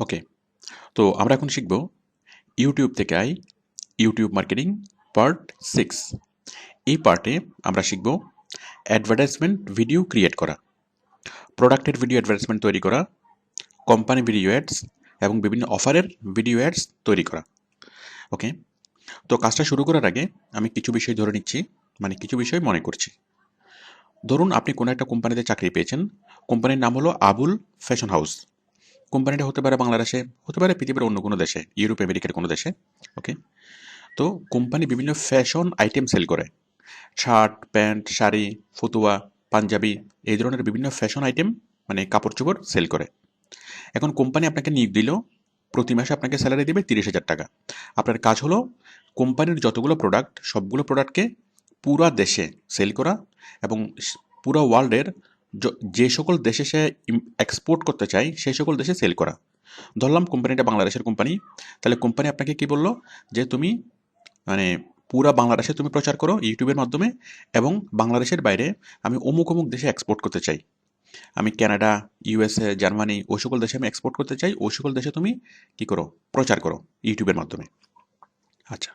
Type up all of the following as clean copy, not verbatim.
ওকে, তো আমরা এখন শিখব ইউটিউব থেকে ইউটিউব মার্কেটিং পার্ট 6। এই পার্টে আমরা শিখব অ্যাডভার্টাইজমেন্ট ভিডিও ক্রিয়েট করা, প্রোডাক্টের ভিডিও অ্যাডভার্টাইজমেন্ট তৈরি করা, কোম্পানি ভিডিও অ্যাডস এবং বিভিন্ন অফারের ভিডিও অ্যাডস তৈরি করা। ওকে, তো কাজটা শুরু করার আগে আমি কিছু বিষয় ধরে নিচ্ছি, মানে কিছু বিষয় মনে করছি। ধরুন আপনি কোনো একটা কোম্পানিতে চাকরি পেয়েছেন, কোম্পানির নাম হলো আবুল ফ্যাশন হাউস। কোম্পানিটা হতে পারে বাংলাদেশে, হতে পারে পৃথিবীর অন্য কোনো দেশে, ইউরোপ আমেরিকার কোনো দেশে। ওকে, তো কোম্পানি বিভিন্ন ফ্যাশন আইটেম সেল করে, শার্ট, প্যান্ট, শাড়ি, ফতুয়া, পাঞ্জাবি, এই ধরনের বিভিন্ন ফ্যাশন আইটেম, মানে কাপড় চোপড় সেল করে। এখন কোম্পানি আপনাকে নিয়োগ দিল, প্রতি মাসে আপনাকে স্যালারি দেবে 30,000 টাকা। আপনার কাজ হলো কোম্পানির যতগুলো প্রোডাক্ট, সবগুলো প্রোডাক্টকে পুরা দেশে সেল করা এবং পুরো ওয়ার্ল্ডের যে সকল দেশে সে এক্সপোর্ট করতে চায় সেই সকল দেশে সেল করা। ধরলাম কোম্পানিটা বাংলাদেশের কোম্পানি, তাহলে কোম্পানি আপনাকে কি বললো যে তুমি মানে পুরা বাংলাদেশে তুমি প্রচার করো ইউটিউবের মাধ্যমে, এবং বাংলাদেশের বাইরে আমি অমুক অমুক দেশে এক্সপোর্ট করতে চাই, আমি কানাডা, ইউএসএ, জার্মানি, ওই সকল দেশে আমি এক্সপোর্ট করতে চাই, ওই সকল দেশে তুমি কি করো, প্রচার করো ইউটিউবের মাধ্যমে। আচ্ছা,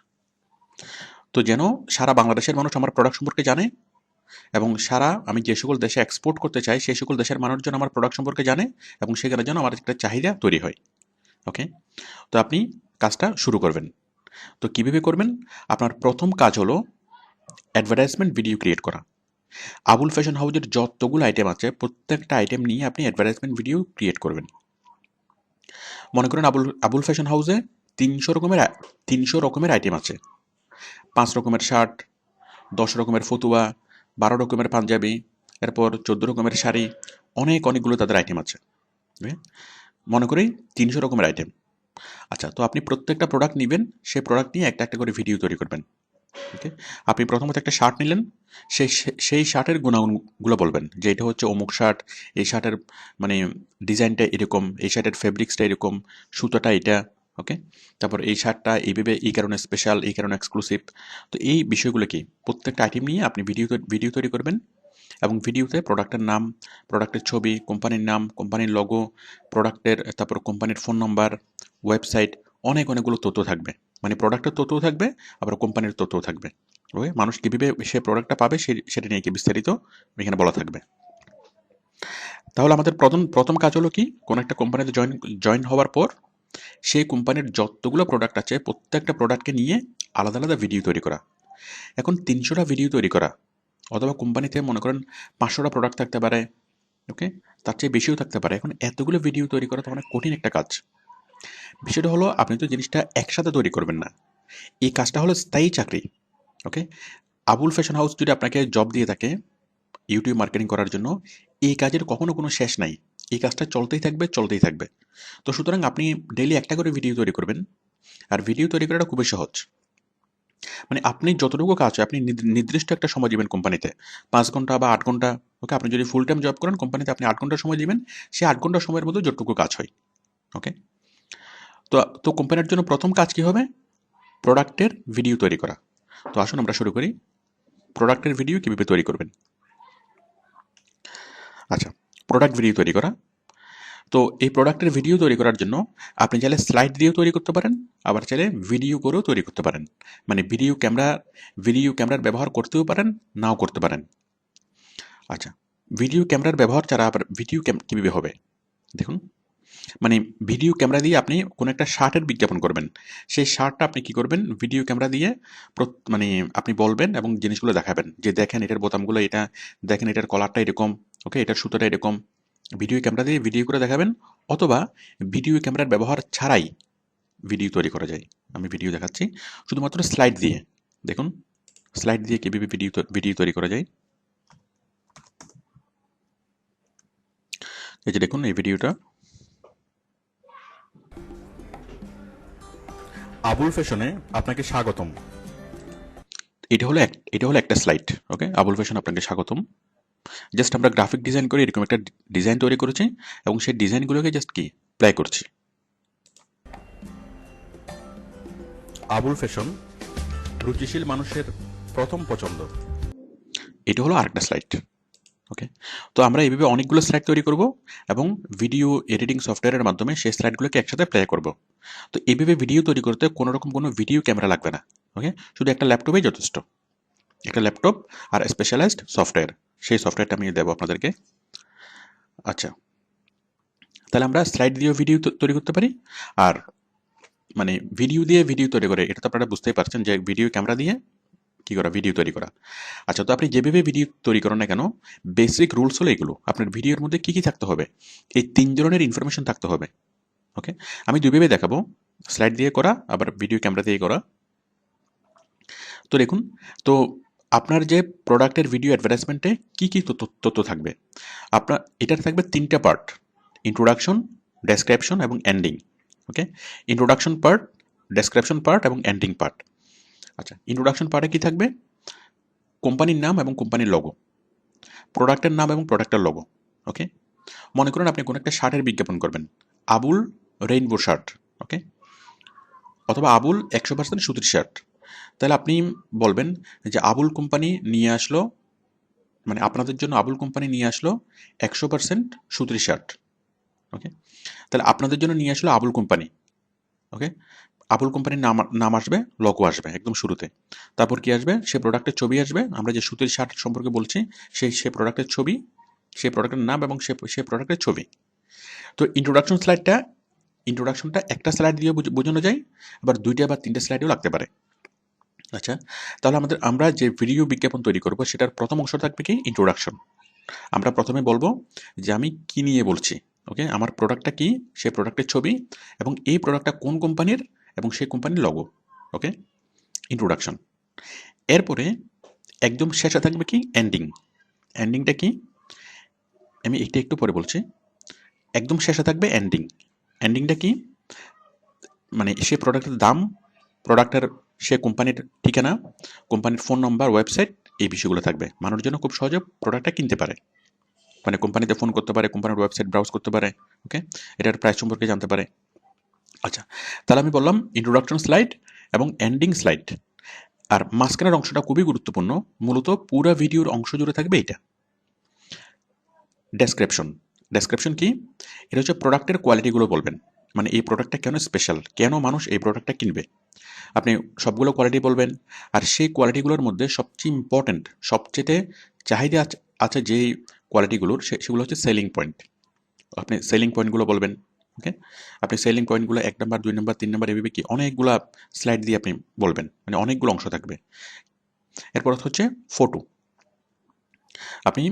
তো যেন সারা বাংলাদেশের মানুষ আমার প্রোডাক্ট সম্পর্কে জানে, এবং সারা আমি যে সকল দেশে এক্সপোর্ট করতে চাই সেই সকল দেশের মানুষজন আমার প্রোডাক্ট সম্পর্কে জানে, এবং সেখানে যেন আমার একটা চাহিদা তৈরি হয়। ওকে, তো আপনি কাজটা শুরু করবেন। তো কীভাবে করবেন? আপনার প্রথম কাজ হলো অ্যাডভার্টাইজমেন্ট ভিডিও ক্রিয়েট করা। আবুল ফ্যাশন হাউসের যতগুলো আইটেম আছে প্রত্যেকটা আইটেম নিয়ে আপনি অ্যাডভার্টাইজমেন্ট ভিডিও ক্রিয়েট করবেন। মনে করেন আবুল ফ্যাশন হাউসে 300 রকমের আইটেম আছে। 5 রকমের শার্ট, 10 রকমের ফতুয়া, 12 রকমের পাঞ্জাবি, এরপর 14 রকমের শাড়ি, অনেকগুলো তাদের আইটেম আছে। মনে করি 300 রকমের আইটেম। আচ্ছা, তো আপনি প্রত্যেকটা প্রোডাক্ট নেবেন, সেই প্রোডাক্ট নিয়ে একটা একটা করে ভিডিও তৈরি করবেন। ওকে, আপনি প্রথমত একটা শার্ট নিলেন, সেই শার্টের গুণাগুণগুলো বলবেন যে এটা হচ্ছে অমুক শার্ট, এই শার্টের মানে ডিজাইনটা এরকম, এই শার্টের ফেব্রিক্সটা এরকম, সুতোটা এটা। ওকে, তারপর এই শার্টটা এইভাবে এই কারণে স্পেশাল, এই কারণে এক্সক্লুসিভ। তো এই বিষয়গুলো কি প্রত্যেকটা আইটেম নিয়ে আপনি ভিডিও তৈরি করবেন, এবং ভিডিওতে প্রোডাক্টের নাম, প্রোডাক্টের ছবি, কোম্পানির নাম, কোম্পানির লোগো, প্রোডাক্টের, তারপর কোম্পানির ফোন নম্বর, ওয়েবসাইট, অনেকগুলো তথ্য থাকবে। মানে প্রোডাক্টের তথ্যও থাকবে, আবার কোম্পানির তথ্যও থাকবে। ওকে, মানুষ কীভাবে সে প্রোডাক্টটা পাবে সেটা নিয়ে কি বিস্তারিত এখানে বলা থাকবে। তাহলে আমাদের প্রথম কাজ হলো কি, কোনো একটা কোম্পানিতে জয়েন হওয়ার পর সেই কোম্পানির যতগুলো প্রোডাক্ট আছে প্রত্যেকটা প্রোডাক্টকে নিয়ে আলাদা আলাদা ভিডিও তৈরি করা। এখন 300টা ভিডিও তৈরি করা, অথবা কোম্পানিতে মনে করেন 500টা প্রোডাক্ট থাকতে পারে। ওকে, তার চেয়ে বেশিও থাকতে পারে। এখন এতগুলো ভিডিও তৈরি করা তো অনেক কঠিন একটা কাজ। বিষয়টা হলো আপনি তো জিনিসটা একসাথে তৈরি করবেন না, এই কাজটা হলো স্থায়ী চাকরি। ওকে, আবুল ফ্যাশন হাউস যদি আপনাকে জব দিয়ে থাকে ইউটিউব মার্কেটিং করার জন্য, এই কাজের কখনো কোনো শেষ নাই, এই কাজটা চলতেই থাকবে। তো সুতরাং আপনি ডেইলি একটা করে ভিডিও তৈরি করবেন, আর ভিডিও তৈরি করাটা খুবই সহজ। মানে আপনি যতটুকু কাজ হয় আপনি নির্দিষ্ট একটা সময় দিবেন কোম্পানিতে, 5 ঘন্টা বা 8 ঘন্টা। ওকে, আপনি যদি ফুল টাইম জব করেন কোম্পানিতে আপনি 8 ঘন্টা সময় দিবেন, সেই 8 ঘন্টা সময়ের মধ্যে যতটুকু কাজ হয়। ওকে, তো তো কোম্পানির জন্য প্রথম কাজ কি হবে? প্রোডাক্টের ভিডিও তৈরি করা। তো আসুন আমরা শুরু করি, প্রোডাক্টের ভিডিও কীভাবে তৈরি করবেন। আচ্ছা, প্রোডাক্ট ভিডিও তৈরি করা। তো এই প্রোডাক্টের ভিডিও তৈরি করার জন্য আপনি চাইলে স্লাইড দিয়েও তৈরি করতে পারেন, আবার চাইলে ভিডিও করেও তৈরি করতে পারেন। মানে ভিডিও ক্যামেরার ব্যবহার করতেও পারেন, নাও করতে পারেন। আচ্ছা, ভিডিও ক্যামেরার ব্যবহার ছাড়া আবার ভিডিও কীভাবে হবে দেখুন। মানে ভিডিও ক্যামেরা দিয়ে আপনি কোনো একটা শার্টের বিজ্ঞাপন করবেন, সেই শার্টটা আপনি কি করবেন, ভিডিও ক্যামেরা দিয়ে মানে আপনি বলবেন এবং জিনিসগুলো দেখাবেন যে দেখেন এটার বোতামগুলো এটা, দেখেন এটার কলারটা এরকম, ওকে, এটার সুতোটা এরকম। ভিডিও ক্যামেরা দিয়ে ভিডিও করে দেখাবেন, অথবা ভিডিও ক্যামেরার ব্যবহার ছাড়াই ভিডিও তৈরি করা যায়। আমি ভিডিও দেখাচ্ছি শুধুমাত্র স্লাইড দিয়ে। দেখুন স্লাইড দিয়ে কীভাবে ভিডিও তৈরি করা যায়। এই যে দেখুন এই ভিডিওটা। আবুল ফ্যাশনে আপনাকে স্বাগতম। এটা হলো একটা স্লাইড। ওকে, আবুল ফ্যাশন আপনাকে স্বাগতম। জাস্ট আমরা গ্রাফিক ডিজাইন করে এরকম একটা ডিজাইন তৈরি করেছি, এবং সেই ডিজাইনগুলোকে জাস্ট কি প্লে করছি। আবুল ফ্যাশন, রুচিশীল মানুষের প্রথম পছন্দ। এটা হলো আরেকটা স্লাইড। ওকে, তো আমরা এইভাবে অনেকগুলো স্লাইড তৈরি করব এবং ভিডিও এডিটিং সফটওয়্যারের মাধ্যমে সেই স্লাইডগুলোকে একসাথে প্লে করব। তো এইভাবে ভিডিও তৈরি করতে কোনো রকম কোনো ভিডিও ক্যামেরা লাগবে না। ওকে, শুধু একটা ল্যাপটপেই যথেষ্ট। একটা ল্যাপটপ আর স্পেশালাইজড সফটওয়্যার, সেই সফটওয়্যারটা আমি দেবো আপনাদেরকে। আচ্ছা, তাহলে আমরা স্লাইড দিয়েও ভিডিও তৈরি করতে পারি, আর মানে ভিডিও দিয়ে ভিডিও তৈরি করে, এটা তো আপনারা বুঝতেই পারছেন যে ভিডিও ক্যামেরা দিয়ে কি করা, ভিডিও তৈরি করা। আচ্ছা, তো আপনি যেভাবে ভিডিও তৈরি করেন না কেন, বেসিক রুলস হলো এগুলো। আপনার ভিডিওর মধ্যে কি কি থাকতে হবে, এই 3 ধরনের ইনফরমেশন থাকতে হবে। ওকে, আমি দুইভাবে দেখাবো, স্লাইড দিয়ে করা আবার ভিডিও ক্যামেরা দিয়ে করা। তো দেখুন, তো আপনার যে প্রোডাক্টের ভিডিও অ্যাডভার্টাইজমেন্টে কি কি তথ্য থাকবে, আপনার এটার থাকবে 3টা পার্ট: ইন্ট্রোডাকশন, ডেসক্রিপশন এবং এন্ডিং। ওকে, ইন্ট্রোডাকশন পার্ট, ডেসক্রিপশন পার্ট এবং এন্ডিং পার্ট। আচ্ছা, ইন্ট্রোডাকশন পার্টে কি থাকবে? কোম্পানির নাম এবং কোম্পানির লোগো, প্রোডাক্টের নাম এবং প্রোডাক্টের লোগো। ওকে, মনে করুন আপনি কোনো একটা শার্টের বিজ্ঞাপন করবেন, আবুল রেইনবো শার্ট। ওকে, অথবা আবুল 100% সুতির শার্ট। তাহলে আপনি বলবেন যে আবুল কোম্পানি নিয়ে আসলো, মানে আপনাদের জন্য আবুল কোম্পানি নিয়ে আসলো 100% সুতির শার্ট। ওকে, তাহলে আপনাদের জন্য নিয়ে আসলো আবুল কোম্পানি। ওকে, আবুল কোম্পানির নাম নাম আসবে, লোগো আসবে একদম শুরুতে। তারপর কি আসবে? সে প্রোডাক্টের ছবি আসবে, আমরা যে সুতির শার্ট সম্পর্কে বলছি সে প্রোডাক্টের ছবি, সেই প্রোডাক্টের নাম এবং সে প্রোডাক্টের ছবি। তো ইন্ট্রোডাকশনটা একটা স্লাইড দিয়ে বোঝানো যায়, আবার 2টা বা 3টে স্লাইডেও লাগতে পারে। আচ্ছা, তাহলে আমরা যে ভিডিও বিজ্ঞাপন তৈরি করব সেটার প্রথম অংশ থাকবে কি? ইন্ট্রোডাকশন। আমরা প্রথমে বলবো যে আমি কি নিয়ে বলছি। ওকে, আমার প্রোডাক্টটা কি, সেই প্রোডাক্টের ছবি এবং এই প্রোডাক্টটা কোন কোম্পানির এবং সেই কোম্পানির লোগো। ওকে, ইন্ট্রোডাকশন। এরপরে একদম শেষে থাকবে কি? এন্ডিং। এন্ডিংটা কি আমি এটা একটু পরে বলছি। একদম শেষে থাকবে এন্ডিং। এন্ডিংটা কি? মানে সে প্রোডাক্টের দাম, প্রোডাক্টের সে কোম্পানির ঠিকানা, কোম্পানির ফোন নম্বর, ওয়েবসাইট, এই বিষয়গুলো থাকবে। মানুষ যেন খুব সহজে প্রোডাক্টটা কিনতে পারে, মানে কোম্পানিতে ফোন করতে পারে, কোম্পানির ওয়েবসাইট ব্রাউজ করতে পারে। ওকে, এটার প্রাইস সম্পর্কে জানতে পারে। আচ্ছা, তাহলে আমি বললাম ইন্ট্রোডাকশন স্লাইড এবং এন্ডিং স্লাইড। আর মাঝখানের অংশটা খুবই গুরুত্বপূর্ণ, মূলত পুরো ভিডিওর অংশ জুড়ে থাকবে এটা। ডেসক্রিপশন। ডেসক্রিপশন কি? এটা হচ্ছে প্রোডাক্টের কোয়ালিটিগুলো বলবেন, মানে এই প্রোডাক্টটা কেন স্পেশাল, কেন মানুষ এই প্রোডাক্টটা কিনবে। আপনি সবগুলো কোয়ালিটি বলবেন, আর সেই কোয়ালিটিগুলোর মধ্যে সবচেয়ে ইম্পর্ট্যান্ট, সবচেয়ে চাহিদা আছে যেই কোয়ালিটিগুলোর, সেগুলো হচ্ছে সেলিং পয়েন্ট। আপনি সেলিং পয়েন্টগুলো বলবেন। ওকে, আপনি সেলিং পয়েন্টগুলো 1 নাম্বার, 2 নাম্বার, 3 নাম্বার, এভাবে কি অনেকগুলা স্লাইড দিয়ে আপনি বলবেন, মানে অনেকগুলো অংশ থাকবে। এরপর হচ্ছে ফটো। আপনি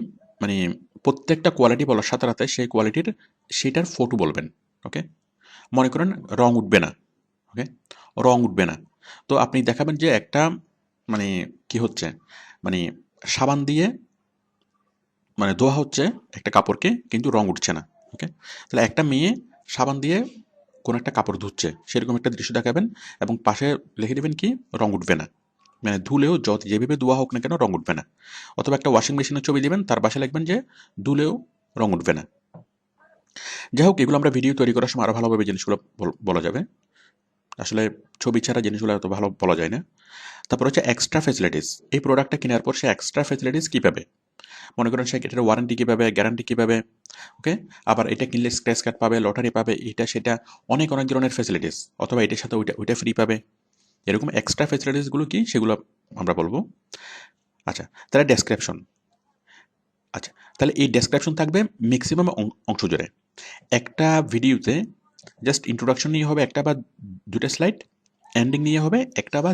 মানে প্রত্যেকটা কোয়ালিটি বলার সাথে সাথে সেই কোয়ালিটির সেটার ফটো বলবেন। ওকে, মনে করেন রং উঠবে না। ওকে, রং উঠবে না, তো আপনি দেখাবেন যে একটা মানে কি হচ্ছে, মানে সাবান দিয়ে মানে ধোয়া হচ্ছে একটা কাপড়কে, কিন্তু রং উঠছে না। ওকে, তাহলে একটা মেয়ে সাবান দিয়ে কোনো একটা কাপড় ধুচ্ছে, সেরকম একটা দৃশ্য দেখাবেন এবং পাশে লিখে দেবেন কি? রং উঠবে না। মানে ধুলেও যেভাবে ধোয়া হোক না কেন রং উঠবে না। অথবা একটা ওয়াশিং মেশিনের ছবি দিবেন, তার পাশে লিখবেন যে ধুলেও রং উঠবে না। যাই হোক, এগুলো আমরা ভিডিও তৈরি করার সময় আরও ভালোভাবে জিনিসগুলো বলা যাবে। আসলে ছবি ছাড়া জিনিসগুলো এত ভালো বলা যায় না। তারপর হচ্ছে এক্সট্রা ফ্যাসিলিটিস। এই প্রোডাক্টটা কেনার পর সে এক্সট্রা ফ্যাসিলিটিস কী পাবে? মনে করেন সে এটার ওয়ারেন্টি কী পাবে, গ্যারান্টি কী পাবে। ওকে, আবার এটা কিনলে স্ক্র্যাচ কার্ড পাবে, লটারি পাবে, এটা সেটা অনেক অনেক ধরনের ফ্যাসিলিটিস, অথবা এটার সাথে ওইটা ফ্রি পাবে। এরকম এক্সট্রা ফ্যাসিলিটিসগুলো কি, সেগুলো আমরা বলবো। আচ্ছা, তাহলে ডেসক্রিপশন। আচ্ছা, তাহলে এই ডেসক্রিপশন থাকবে ম্যাক্সিমাম অংশ জুড়ে। একটা ভিডিওতে জাস্ট ইন্ট্রোডাকশন নিয়ে হবে একটা বা 2টা স্লাইড, এন্ডিং নিয়ে হবে একটা বা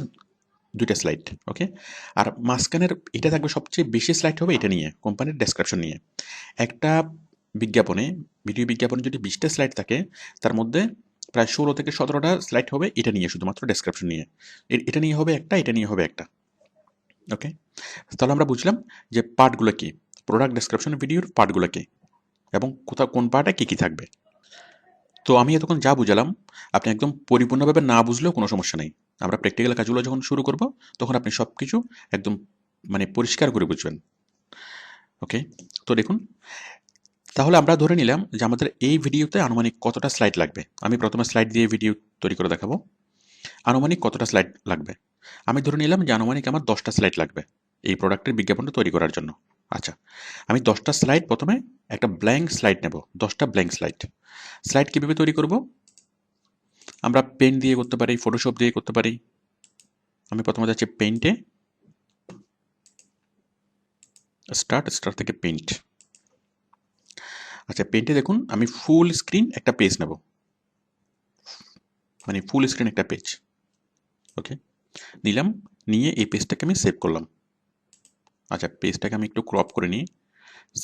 2টা স্লাইড। ওকে, আর মাঝখানের এটা থাকবে সবচেয়ে বেশি স্লাইড হবে এটা নিয়ে, কোম্পানির ডেসক্রিপশন নিয়ে। একটা বিজ্ঞাপনে, ভিডিও বিজ্ঞাপনে যদি 20টা স্লাইড থাকে, তার মধ্যে প্রায় 16 থেকে 17টা স্লাইড হবে এটা নিয়ে, শুধুমাত্র ডেসক্রিপশন নিয়ে। এটা নিয়ে হবে একটা, এটা নিয়ে হবে একটা। ওকে, তাহলে আমরা বুঝলাম যে পার্টগুলো কি, প্রোডাক্ট ডেসক্রিপশন ভিডিওর পার্টগুলো কি, এবং কোন পার্টে কী কী থাকবে। তো আমি এতক্ষণ যা বুঝালাম, আপনি একদম পরিপূর্ণভাবে না বুঝলেও কোনো সমস্যা নেই। আমরা প্র্যাকটিক্যাল কাজগুলো যখন শুরু করব, তখন আপনি সব কিছু একদম মানে পরিষ্কার করে বুঝবেন। ওকে, তো দেখুন, তাহলে আমরা ধরে নিলাম যে আমাদের এই ভিডিওতে আনুমানিক কতটা স্লাইড লাগবে। আমি প্রথমে স্লাইড দিয়ে ভিডিও তৈরি করে দেখাবো। আনুমানিক কতটা স্লাইড লাগবে? আমি ধরে নিলাম যে আনুমানিক আমার 10টা স্লাইড লাগবে এই প্রোডাক্টের বিজ্ঞাপনটা তৈরি করার জন্য। আচ্ছা, আমি 10টা স্লাইড প্রথমে একটা ব্ল্যাঙ্ক স্লাইড নেব, 10টা ব্ল্যাঙ্ক স্লাইড। স্লাইড কীভাবে তৈরি করব? আমরা পেন দিয়ে করতে পারি, ফটোশপ দিয়ে করতে পারি। আমি প্রথমে যাচ্ছি পেইন্টে, স্টার্ট থেকে পেইন্ট। আচ্ছা, পেইন্টে দেখুন আমি ফুল স্ক্রিন একটা পেজ নেব, মানে ফুল স্ক্রিন একটা পেজ। ওকে, নিলাম, নিয়ে এই পেজটাকে আমি সেভ করলাম। আচ্ছা, পেজটাকে আমি একটু ক্রপ করে নিই,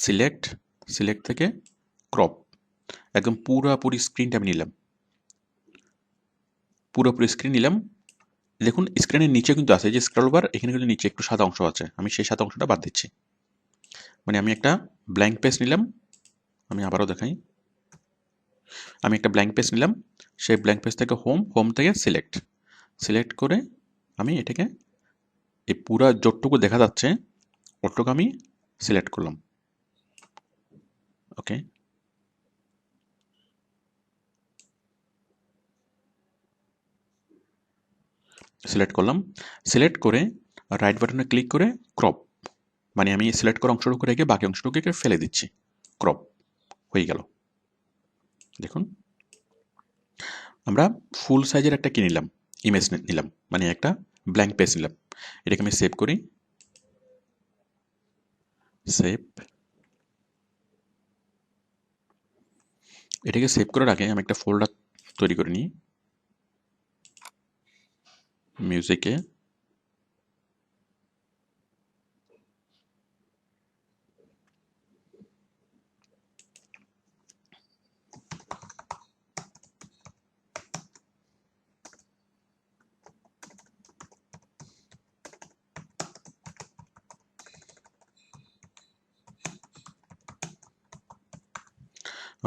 সিলেক্ট থেকে ক্রপ, একদম পুরোপুরি স্ক্রিনটা আমি নিলাম, পুরোপুরি স্ক্রিন নিলাম। দেখুন স্ক্রিনের নিচে কিন্তু আছে যে স্ক্রল বার, এখানে কিন্তু নিচে একটু সাদা অংশ আছে, আমি সেই সাদা অংশটা বাদ দিচ্ছি। মানে আমি একটা ব্ল্যাঙ্ক পেজ নিলাম, আমি আবারও দেখাই, আমি একটা ব্ল্যাঙ্ক পেজ নিলাম, সেই ব্ল্যাঙ্ক পেজ থেকে হোম থেকে সিলেক্ট করে আমি এটাকে এই পুরা যতটুকু দেখা যাচ্ছে ওটুকু আমি সিলেক্ট করলাম। ওকে, সিলেক্ট করলাম, সিলেক্ট করে রাইট বাটনে ক্লিক করে ক্রপ, মানে আমি সিলেক্ট করা অংশটুকু রেখে বাকি অংশটুকু ফেলে দিচ্ছি, ক্রপ হয়ে গেল। দেখুন আমরা ফুল সাইজের একটা কি নিলাম, ইমেজ নিলাম, মানে একটা ব্ল্যাঙ্ক পেজ নিলাম। এটাকে আমি সেভ করি, সেভ। এটাকে সেভ করার আগে আমি একটা ফোল্ডার তৈরি করে নিই, মিউজিকে,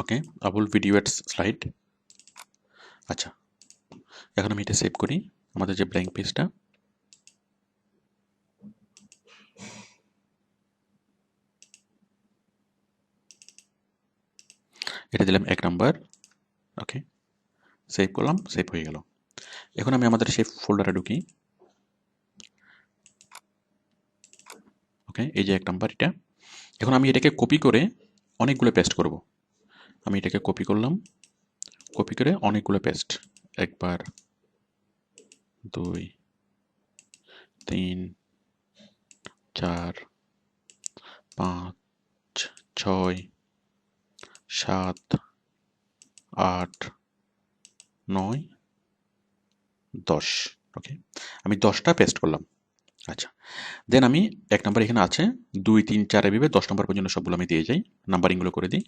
ওকে, আবুল ভিডিও অ্যাডস স্লাইড। আচ্ছা, এখন আমি এটা সেভ করি, আমাদের যে ব্ল্যাঙ্ক পেজটা। এটা দিলাম 1 নাম্বার। ওকে, সেভ করলাম, সেভ হয়ে গেল। এখন আমি আমাদের সেই ফোল্ডারে ঢুকি। ওকে, এই যে 1 নাম্বার এটা। এখন আমি এটাকে কপি করে অনেকগুলো পেস্ট করব। আমি এটাকে কপি করলাম, কপি করে অনেকগুলো পেস্ট, 1 বার, 2, 3, 4, 5, 6, 7, 8, 9, 10। ওকে, আমি 10টা পেস্ট করলাম। আচ্ছা, দেন আমি 1 নাম্বার এখানে আছে, 2, 3, 4 এভাবে 10 নাম্বার পর্যন্ত সবগুলো আমি দিয়ে যাই, নাম্বারিংগুলো করে দিই।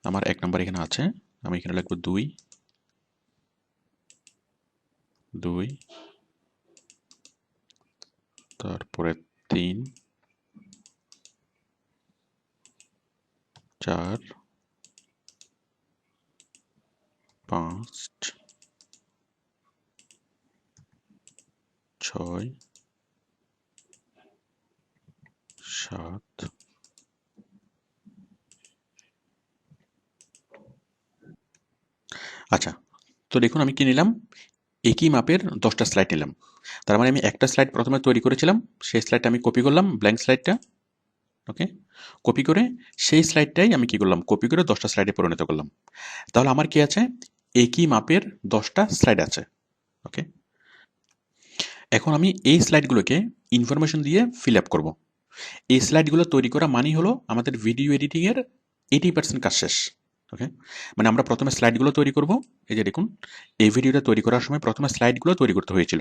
আমার 1 নাম্বার এখানে আছে, আমি এখানে লিখব 2, 2, তারপরে 3, 4, 5, 6, 7। আচ্ছা, তো দেখুন আমি কি নিলাম, একই মাপের 10টা স্লাইড নিলাম। তার মানে আমি একটা স্লাইড প্রথমে তৈরি করেছিলাম, সেই স্লাইডটা আমি কপি করলাম, ব্ল্যাঙ্ক স্লাইডটা। ওকে, কপি করে সেই স্লাইডটাই আমি কি করলাম, কপি করে 10টা স্লাইডে পরিণত করলাম। তাহলে আমার কি আছে, একই মাপের 10টা স্লাইড আছে। ওকে, এখন আমি এই স্লাইডগুলোকে ইনফরমেশন দিয়ে ফিল আপ করবো। এই স্লাইডগুলো তৈরি করা মানেই হলো আমাদের ভিডিও এডিটিংয়ের 80% কাজ শেষ। ওকে, মানে আমরা প্রথমে স্লাইডগুলো তৈরি করব। এই যে দেখুন, এই ভিডিওটা তৈরি করার সময় প্রথমে স্লাইডগুলো তৈরি করতে হয়েছিল।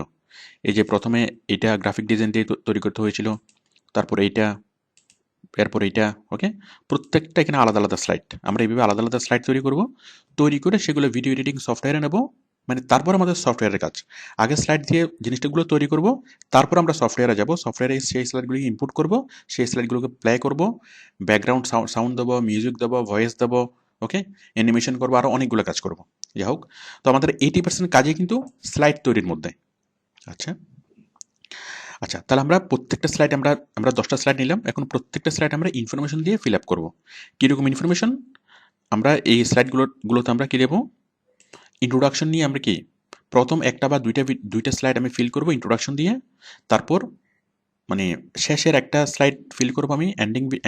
এই যে প্রথমে এটা গ্রাফিক ডিজাইন দিয়ে তৈরি করতে হয়েছিল, তারপর এইটা, এরপর এইটা। ওকে, প্রত্যেকটা এখানে আলাদা আলাদা স্লাইড, আমরা এইভাবে আলাদা আলাদা স্লাইড তৈরি করব, তৈরি করে সেগুলো ভিডিও এডিটিং সফটওয়্যারে নেব। মানে তারপর আমাদের সফটওয়্যারের কাজ, আগে স্লাইড দিয়ে জিনিসটাগুলো তৈরি করব, তারপর আমরা সফটওয়্যারে যাব, সফটওয়্যারে সেই স্লাইডগুলোকে ইনপুট করব, সেই স্লাইডগুলোকে প্লে করব, ব্যাকগ্রাউন্ড সাউন্ড দেবো, মিউজিক দেবো, ভয়েস দেবো। ওকে, অ্যানিমেশন করবো, আরও অনেকগুলো কাজ করব। যাই হোক, তো আমাদের 80% কাজই কিন্তু স্লাইড তৈরির মধ্যে। আচ্ছা, আচ্ছা, তাহলে আমরা প্রত্যেকটা স্লাইড আমরা 10টা স্লাইড নিলাম, এখন প্রত্যেকটা স্লাইড আমরা ইনফরমেশন দিয়ে ফিল আপ করবো। কীরকম ইনফরমেশন, আমরা এই স্লাইডগুলোতে আমরা কী দেবো, ইন্ট্রোডাকশন নিয়ে আমরা কি প্রথম একটা বা দুইটা স্লাইড আমি ফিল করবো ইন্ট্রোডাকশন দিয়ে, তারপর মানে শেষের একটা স্লাইড ফিল করবো আমি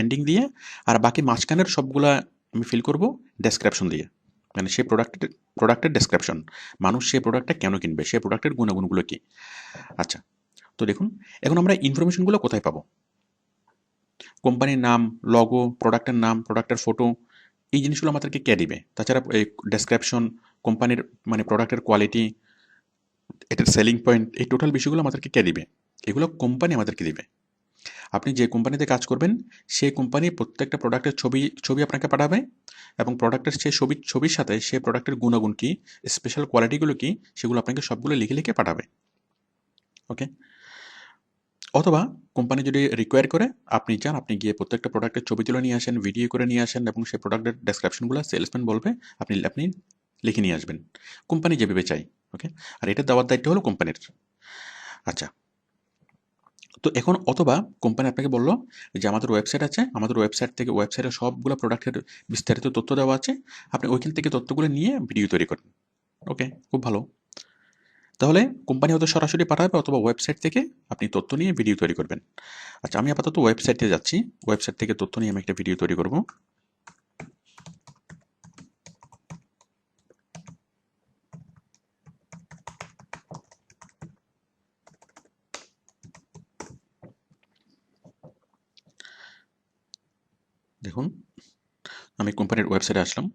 এন্ডিং দিয়ে, আর বাকি মাঝখানের সবগুলা আমি ফিল করব ডেসক্রিপশন দিয়ে, মানে সেই প্রোডাক্টের ডেসক্রিপশন, মানুষ সেই প্রোডাক্টটা কেন কিনবে, সেই প্রোডাক্টের গুণাগুণগুলো কী। আচ্ছা, তো দেখুন এখন আমরা ইনফরমেশনগুলো কোথায় পাবো। কোম্পানির নাম, লগো, প্রোডাক্টের নাম, প্রোডাক্টের ফটো, এই জিনিসগুলো আমাদেরকে কে দিবে। তাছাড়া এই ডেসক্রিপশন, কোম্পানির মানে প্রোডাক্টের কোয়ালিটি, এটার সেলিং পয়েন্ট, এই টোটাল বিষয়গুলো আমাদেরকে কে দিবে। এগুলো কোম্পানি আমাদেরকে দিবে। আপনি যে কোম্পানিতে কাজ করবেন সেই কোম্পানি প্রত্যেকটা প্রোডাক্টের ছবি আপনাকে পাঠাবে, এবং প্রোডাক্টের সেই ছবির সাথে সেই প্রোডাক্টের গুণাগুণ কী, স্পেশাল কোয়ালিটিগুলো কী, সেগুলো আপনাকে সবগুলো লিখে লিখে পাঠাবে। ওকে, অথবা কোম্পানি যদি রিকোয়ার করে, আপনি চান, আপনি গিয়ে প্রত্যেকটা প্রোডাক্টের ছবি তুলে নিয়ে আসেন, ভিডিও করে নিয়ে আসেন, এবং সেই প্রোডাক্টের ডেসক্রিপশনগুলো সেলসম্যান বলবে আপনি লিখে নিয়ে আসবেন, কোম্পানি যেভাবে চাই। ওকে, আর এটা দেওয়ার দায়িত্ব হলো কোম্পানির। আচ্ছা, তো এখন অথবা কোম্পানি আপনাকে বললো যে আমাদের ওয়েবসাইট আছে, আমাদের ওয়েবসাইটে সবগুলো প্রোডাক্টের বিস্তারিত তথ্য দেওয়া আছে, আপনি ওইখান থেকে তথ্যগুলো নিয়ে ভিডিও তৈরি করেন। ওকে, খুব ভালো। তাহলে কোম্পানি হয়তো সরাসরি পাঠাবে, অথবা ওয়েবসাইট থেকে আপনি তথ্য নিয়ে ভিডিও তৈরি করবেন। আচ্ছা, আমি আপাতত ওয়েবসাইটে যাচ্ছি, ওয়েবসাইট থেকে তথ্য নিয়ে আমি একটা ভিডিও তৈরি করব। দেখুন, আমি কোম্পানির ওয়েবসাইটে আসলাম,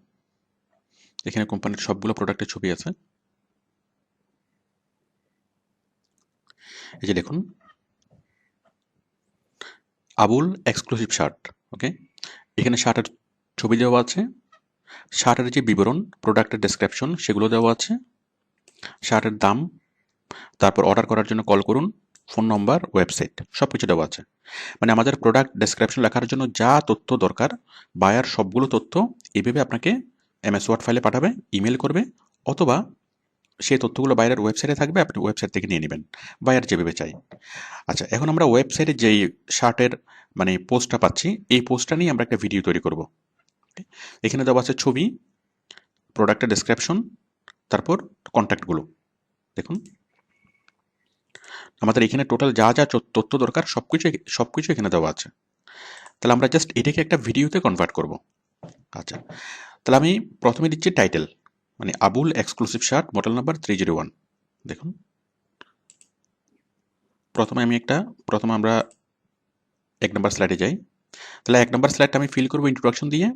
এখানে কোম্পানির সবগুলো প্রোডাক্টের ছবি আছে। এই যে দেখুন, আবুল এক্সক্লুসিভ শার্ট। ওকে, এখানে শার্টের ছবি দেওয়া আছে, শার্টের যে বিবরণ, প্রোডাক্টের ডেসক্রিপশন, সেগুলো দেওয়া আছে, শার্টের দাম, তারপর অর্ডার করার জন্য কল করুন, ফোন নম্বর, ওয়েবসাইট, সব কিছু দেওয়া আছে। মানে আমাদের প্রোডাক্ট ডেসক্রিপশন লেখার জন্য যা তথ্য দরকার, বায়ার সবগুলো তথ্য এভাবে আপনাকে এমএস ওয়ার্ড ফাইলে পাঠাবে, ইমেল করবে, অথবা সেই তথ্যগুলো বাইরের ওয়েবসাইটে থাকবে, আপনি ওয়েবসাইট থেকে নিয়ে নেবেন, বায়ার যেভাবে চাই। আচ্ছা, এখন আমরা ওয়েবসাইটে যেই শার্টের মানে পোস্টটা পাচ্ছি, এই পোস্টটা নিয়ে আমরা একটা ভিডিও তৈরি করব। এখানে দেওয়া আছে ছবি, প্রোডাক্টের ডেসক্রিপশন, তারপর কন্ট্যাক্টগুলো। দেখুন, আমাদের এখানে টোটাল যা যা তথ্য দরকার সবকিছু এখানে দেওয়া আছে। তাহলে আমরা জাস্ট এটাকে একটা ভিডিওতে কনভার্ট করব। আচ্ছা, তাহলে আমি প্রথমে দিচ্ছি টাইটেল, মানে Abul exclusive shirt, model number 301। দেখুন, প্রথমে আমরা 1 নম্বর স্লাইডে যাই। তাহলে 1 নম্বর স্লাইডটা আমি ফিল করবো ইন্ট্রোডাকশন দিয়ে,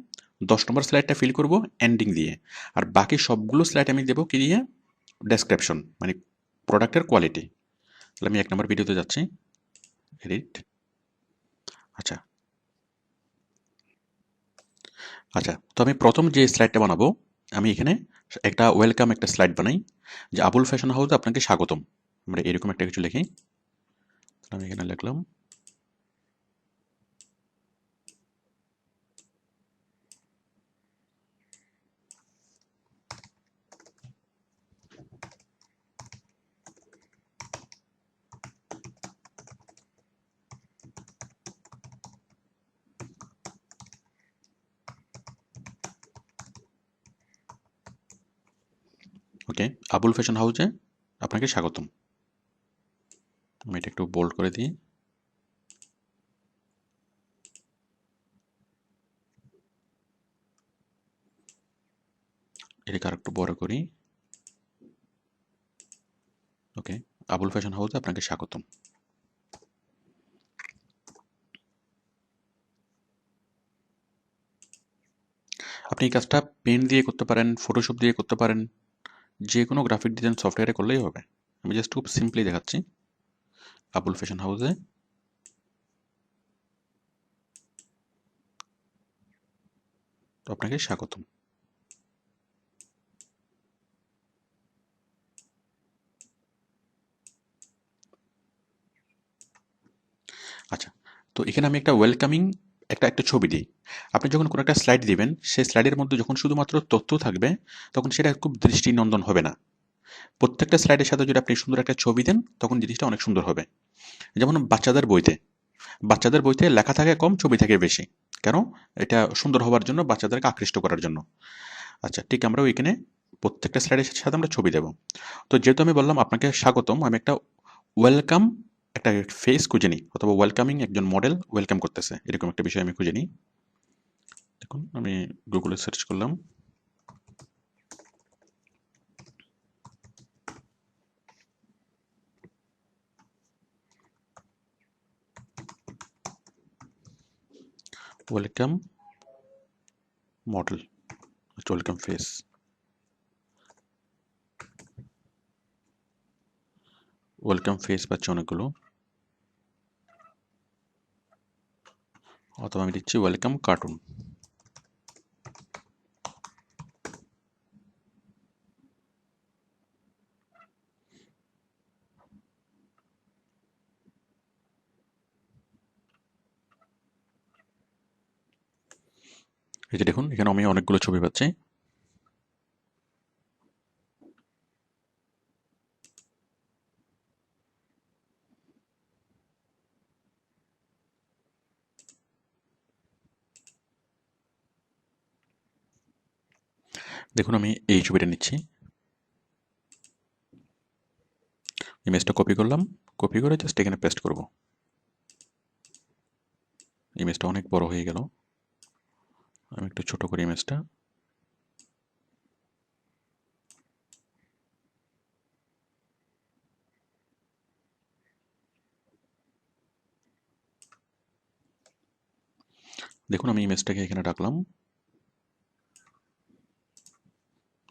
10 নম্বর স্লাইডটা ফিল করবো এন্ডিং দিয়ে, আর বাকি সবগুলো স্লাইড আমি দেবো কি দিয়ে, ডেসক্রিপশন, মানে প্রোডাক্টের কোয়ালিটি। তাহলে আমি 1 নম্বর ভিডিওতে যাচ্ছি, এডিট। আচ্ছা, তো আমি প্রথম যে স্লাইডটা বানাবো, আমি এখানে একটা ওয়েলকাম একটা স্লাইড বানাই, যে আবুল ফ্যাশন হাউসে আপনাকে স্বাগতম, আমরা এরকম একটা কিছু লিখি। আমি এখানে লিখলাম, ওকে, আবুল ফ্যাশন হাউসে আপনাকে স্বাগতম। আমি এটা একটু বোল্ড করে দিই। এটাকে আর একটু বড় করি। ওকে, আবুল ফ্যাশন হাউসে আপনাকে স্বাগতম। আপনি এই কাজটা পেন দিয়ে করতে পারেন, ফটোশপ দিয়ে করতে পারেন, যে কোনো গ্রাফিক ডিজাইন সফটওয়্যারে করলেই হবে। আমি জাস্ট খুব সিম্পলি দেখাচ্ছি, আবুল ফ্যাশন হাউসে আপনাকে স্বাগতম। আচ্ছা, তো এখানে আমি একটা ওয়েলকামিং একটা ছবি দিই। আপনি যখন কোনো একটা স্লাইড দিবেন, সেই স্লাইডের মধ্যে যখন শুধুমাত্র তথ্য থাকবে, তখন সেটা খুব দৃষ্টিনন্দন হবে না। প্রত্যেকটা স্লাইডের সাথে যদি আপনি সুন্দর একটা ছবি দেন, তখন জিনিসটা অনেক সুন্দর হবে। যেমন বাচ্চাদের বইতে লেখা থাকে কম, ছবি থাকে বেশি। কেন? এটা সুন্দর হওয়ার জন্য, বাচ্চাদেরকে আকৃষ্ট করার জন্য। আচ্ছা, ঠিক আমরাও এখানে প্রত্যেকটা স্লাইডের সাথে আমরা ছবি দেব। তো যেহেতু আমি বললাম আপনাকে স্বাগতম, আমি একটা ওয়েলকাম একটা ফেস খুঁজে নিই, অথবা ওয়েলকামিং একজন মডেল ওয়েলকাম করতেছে, এরকম একটা বিষয় আমি খুঁজে নিই। দেখুন আমি গুগলে সার্চ করলাম, welcome model, welcome face. Welcome face পাচ্ছি অনেকগুলো, অথবা আমি দিচ্ছি ওয়েলকাম কার্টুন। এই যে দেখুন এখানে আমি অনেকগুলো ছবি পাচ্ছি। দেখুন আমি এই ছবিটা নিচ্ছি, ইমেজটা কপি করলাম, কপি করে জাস্ট এখানে পেস্ট করব। ইমেজটা অনেক বড় হয়ে গেল, আমি একটু ছোট করি ইমেজটা। দেখুন আমি ইমেজটাকে এখানে রাখলাম,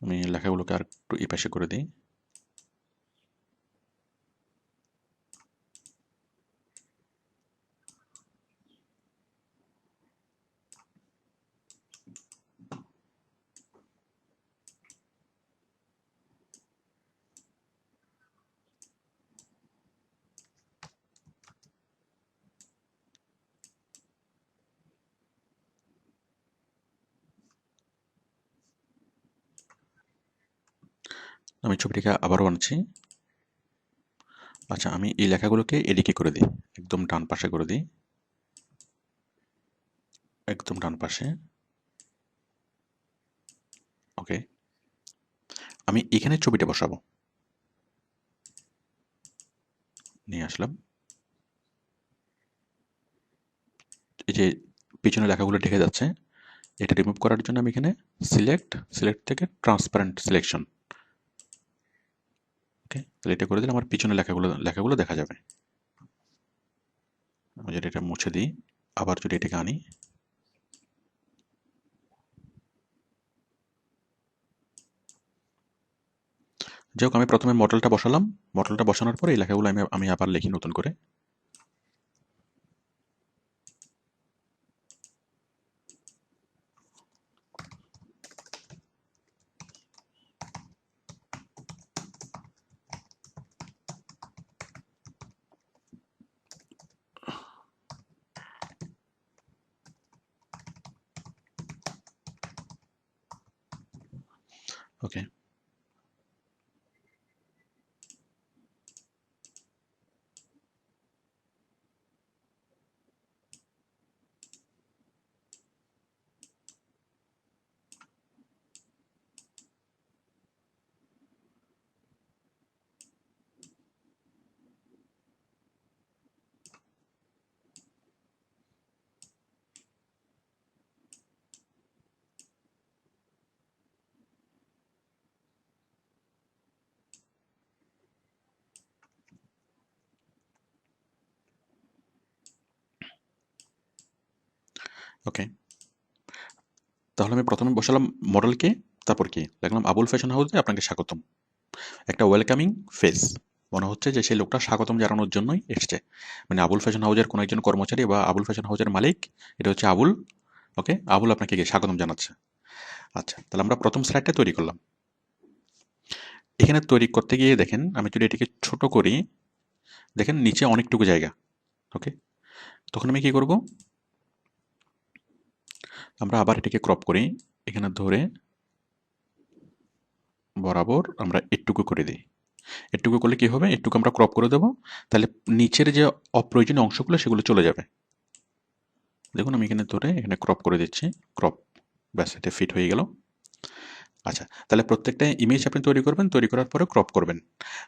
আমি লেখাগুলোকে আর একটু এই পাশে করে দিই। আমি ছবিটিকে আবারও আনছি। আচ্ছা আমি এই লেখাগুলোকে এদিকে করে দিই, একদম ডান পাশে করে দিই, একদম ডান পাশে। ওকে, আমি এখানে ছবিটা বসাবো, নিয়ে আসলাম। এই যে পিছনে লেখাগুলো ঢেকে যাচ্ছে, এটা রিমুভ করার জন্য আমি এখানে সিলেক্ট থেকে ট্রান্সপারেন্ট সিলেকশন, ওকে, তাহলে এটা করে দিলে আমার পিছনে লেখাগুলো দেখা যাবে। আমি যদি এটা মুছে দিই, আবার যদি এটাকে আনি, যাই হোক আমি প্রথমে মডেলটা বসালাম, মডেলটা বসানোর পর এই লেখাগুলো আমি আবার লিখি নতুন করে। ওকে, ওকে, তাহলে আমি প্রথমে বসালাম মডেলকে, তারপর কি লিখলাম, আবুল ফ্যাশন হাউসে আপনাকে স্বাগতম। একটা ওয়েলকামিং ফেস, মনে হচ্ছে যে সেই লোকটা স্বাগতম জানানোর জন্যই এসছে, মানে আবুল ফ্যাশন হাউসের কোনো একজন কর্মচারী বা আবুল ফ্যাশন হাউসের মালিক, এটা হচ্ছে আবুল। ওকে, আবুল আপনাকে গিয়ে স্বাগতম জানাচ্ছে। আচ্ছা তাহলে আমরা প্রথম স্লাইডটা তৈরি করলাম। এখানে তৈরি করতে গিয়ে দেখেন আমি যদি এটিকে ছোট করি, দেখেন নিচে অনেকটুকু জায়গা। ওকে, তখন আমি কি করব, আমরা আবার এটাকে ক্রপ করি, এখানে ধরে বরাবর আমরা একটুকু করে দিই। একটুকু করলে কি হবে, একটুকু আমরা ক্রপ করে দেবো, তাহলে নিচের যে অপ্রয়োজনীয় অংশগুলো সেগুলো চলে যাবে। দেখুন আমি এখানে ধরে এখানে ক্রপ করে দিচ্ছি, ক্রপ, ব্যাস এটা ফিট হয়ে গেল। আচ্ছা, তাহলে প্রত্যেকটা ইমেজ আপনি তৈরি করবেন, তৈরি করার পরে ক্রপ করবেন।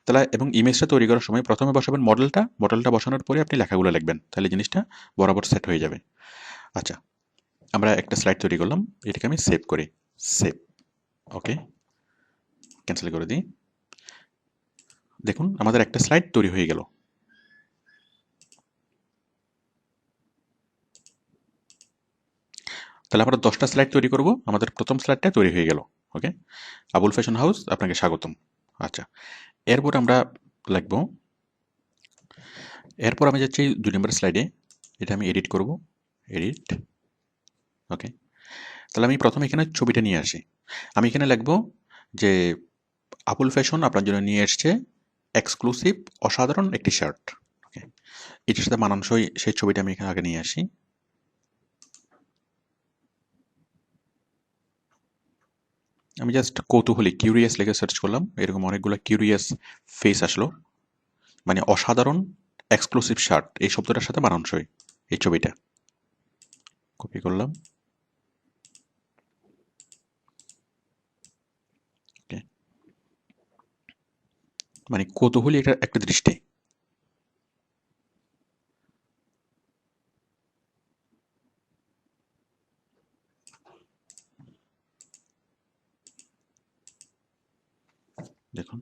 তাহলে এবং ইমেজটা তৈরি করার সময় প্রথমে বসাবেন মডেলটা বসানোর পরে আপনি লেখাগুলো লিখবেন, তাহলে জিনিসটা বরাবর সেট হয়ে যাবে। আচ্ছা, আমরা একটা স্লাইড তৈরি করলাম, এটাকে আমি সেভ করি। সেভ। ওকে, ক্যান্সেল করে দিই। দেখুন আমাদের একটা স্লাইড তৈরি হয়ে গেল। তাহলে আমরা 10টা স্লাইড তৈরি করব, আমাদের প্রথম স্লাইডটা তৈরি হয়ে গেল। ওকে, আবুল ফ্যাশন হাউস আপনাকে স্বাগতম। আচ্ছা, এরপর আমরা লিখব, এরপর আমি যাচ্ছি 2 নম্বর স্লাইডে, এটা আমি এডিট করব, এডিট। ওকে, তাহলে আমি প্রথমে এখানে ছবিটা নিয়ে আসি। আমি এখানে লিখব যে আবুল ফ্যাশন আপনার জন্য নিয়ে এসছে এক্সক্লুসিভ অসাধারণ একটি শার্ট। ওকে, এটির সাথে মানানসই সেই ছবিটা আমি এখানে আগে নিয়ে আসি। আমি জাস্ট কৌতূহলী কিউরিয়াস লিখে সার্চ করলাম, এরকম অনেকগুলো কিউরিয়াস ফেস আসলো, মানে অসাধারণ এক্সক্লুসিভ শার্ট এই শব্দটার সাথে মানানসই এই ছবিটা। কপি করলাম। ওকে, মানে কৌতূহলী এটা একটা দৃষ্টি। দেখুন,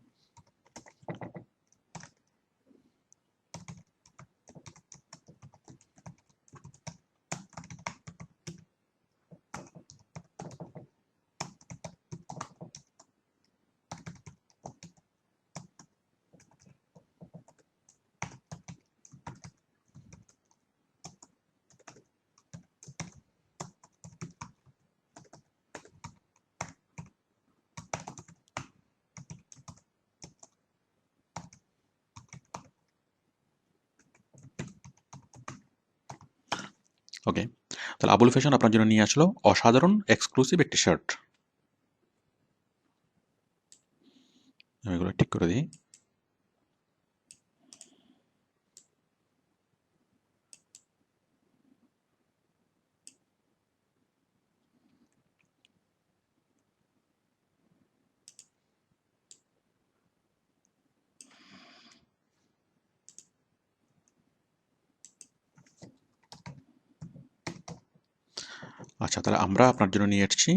ওকে, তাহলে আবুল ফ্যাশন আপনার জন্য নিয়ে আসলো অসাধারণ এক্সক্লুসিভ একটি শার্ট। আমি এগুলো ঠিক করে দিই। আচ্ছা, তাহলে আমরা আপনার জন্য নিয়ে এসেছি।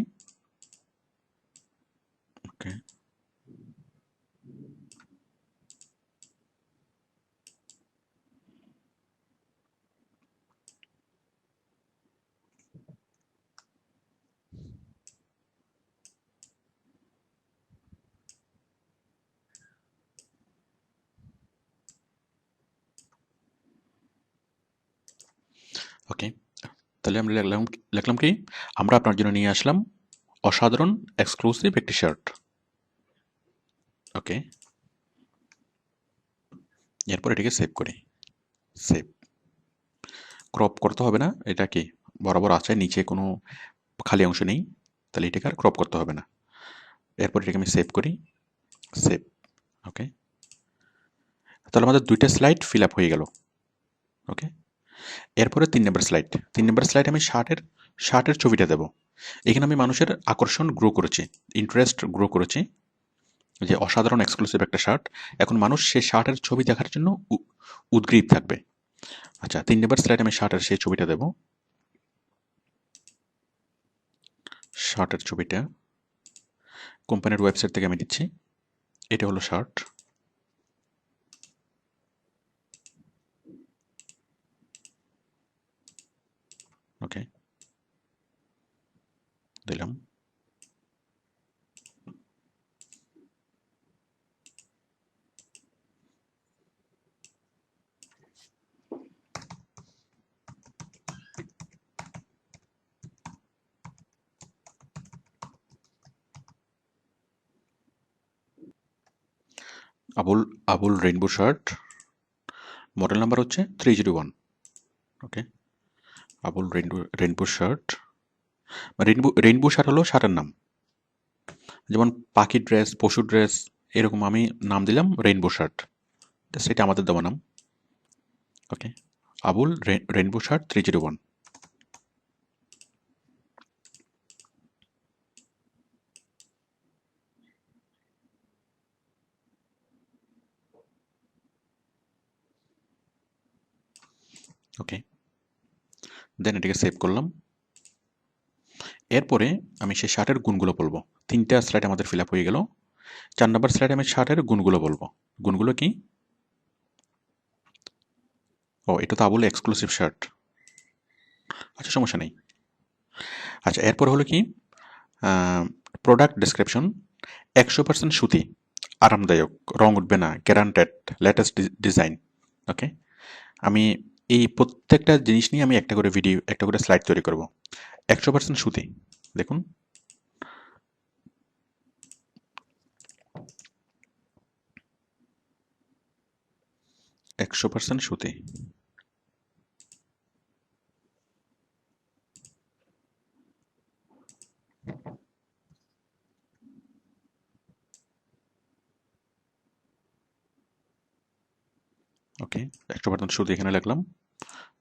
ওকে, ওকে, তাহলে আমরা লিখলাম কি, আমরা আপনার জন্য নিয়ে আসলাম অসাধারণ এক্সক্লুসিভ একটি শার্ট। ওকে, এরপর এটাকে সেভ করি। সেভ। ক্রপ করতে হবে না, এটা কি বরাবর আছে, নিচে কোনো খালি অংশ নেই, তাহলে এটাকে আর ক্রপ করতে হবে না। এরপর এটাকে আমি সেভ করি। সেভ। ওকে, তাহলে আমাদের 2টা স্লাইড ফিল আপ হয়ে গেল। ওকে, এরপরে 3 নম্বর স্লাইড আমি শার্টের ছবিটা দেব। এখানে আমি মানুষের আকর্ষণ গ্রো করেছি, ইন্টারেস্ট গ্রো করেছি, যে অসাধারণ এক্সক্লুসিভ একটা শার্ট। এখন মানুষ সেই শার্টের ছবি দেখার জন্য উদ্গ্রীব থাকবে। আচ্ছা, 3 নম্বর স্লাইড আমি শার্টের সেই ছবিটা দেব। শার্টের ছবিটা কোম্পানির ওয়েবসাইট থেকে আমি দিচ্ছি। এটা হলো শার্ট। ওকে, দিলাম। Abul Abul rainbow shirt, model number হচ্ছে 301। Okay, Abul rainbow shirt. Rainbow shirt হলো শার্টের নাম, যেমন পাখি ড্রেস, পশু ড্রেস, এরকম আমি নাম দিলাম রেইনবো শার্ট, সেটা আমাদের দেওয়া নাম। ওকে, আবুল রেইনবো শার্ট 301। ওকে, দেন এটাকে সেভ করলাম। এরপরে আমি সেই শার্টের গুণগুলো বলবো। 3টা স্লাইড আমাদের ফিল আপ হয়ে গেল। 4 নম্বর স্লাইডে আমি শার্টের গুণগুলো বলবো। গুণগুলো কি? ও, এটা তো আবুল এক্সক্লুসিভ শার্ট। আচ্ছা, সমস্যা নেই। আচ্ছা, এরপর হলো কি, প্রোডাক্ট ডেসক্রিপশন। 100% সুতি, আরামদায়ক, রং উঠবে না, গ্যারান্টেড, লেটেস্ট ডিজাইন। ওকে, আমি এই প্রত্যেকটা জিনিস নিয়ে আমি একটা করে ভিডিও, একটা করে স্লাইড তৈরি করব। 100% সুতি, দেখুন। 100% সুতি। ওকে, 100% সুতি এখানে লিখলাম।